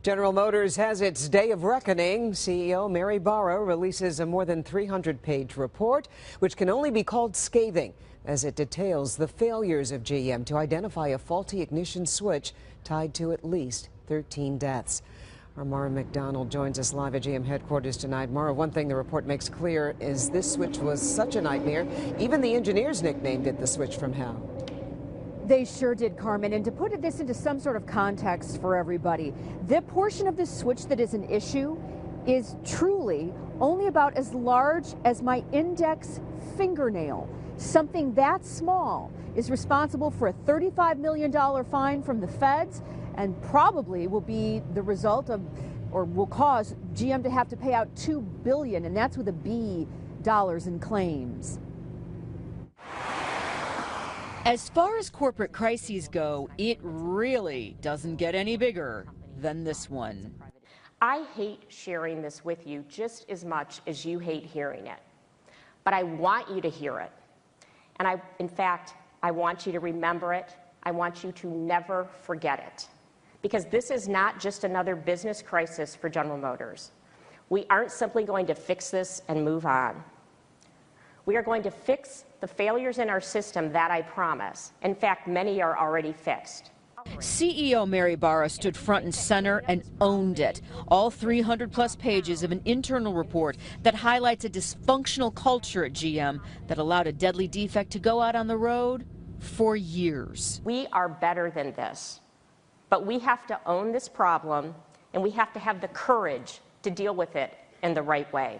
General Motors has its day of reckoning. CEO Mary Barra releases a more than 300-page report, which can only be called scathing, as it details the failures of GM to identify a faulty ignition switch tied to at least 13 deaths. Our Mara McDonald joins us live at GM headquarters tonight. Mara, one thing the report makes clear is this switch was such a nightmare, even the engineers nicknamed it the switch from hell. They sure did, Carmen. And to put this into some sort of context for everybody, the portion of this switch that is an issue is truly only about as large as my index fingernail. Something that small is responsible for a $35 million fine from the feds and probably will be the result of, or will cause GM to have to pay out $2 billion, and that's with a B, dollars in claims. As far as corporate crises go, it really doesn't get any bigger than this one. I hate sharing this with you just as much as you hate hearing it. But I want you to hear it. And in fact, I want you to remember it. I want you to never forget it. Because this is not just another business crisis for General Motors. We aren't simply going to fix this and move on. We are going to fix the failures in our system that I promise. In fact, many are already fixed. CEO Mary Barra stood front and center and owned it. All 300-plus pages of an internal report that highlights a dysfunctional culture at GM that allowed a deadly defect to go out on the road for years. We are better than this, but we have to own this problem, and we have to have the courage to deal with it in the right way.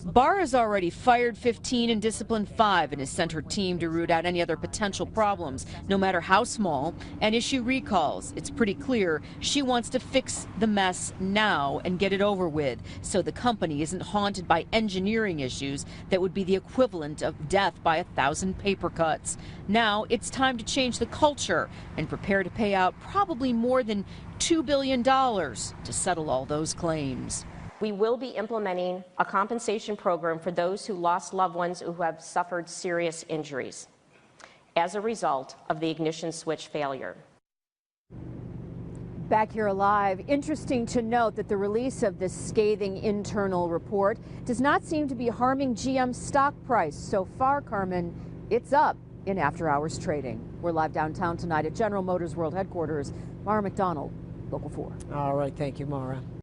Barra's already fired 15 and disciplined 5 and has sent her team to root out any other potential problems, no matter how small, and issue recalls. It's pretty clear she wants to fix the mess now and get it over with, so the company isn't haunted by engineering issues that would be the equivalent of death by 1,000 paper cuts. Now it's time to change the culture and prepare to pay out probably more than $2 billion to settle all those claims. We will be implementing a compensation program for those who lost loved ones who have suffered serious injuries as a result of the ignition switch failure. Back here alive, interesting to note that the release of this scathing internal report does not seem to be harming GM's stock price. So far, Carmen, it's up in after-hours trading. We're live downtown tonight at General Motors World Headquarters. Mara McDonald, Local 4. All right, thank you, Mara.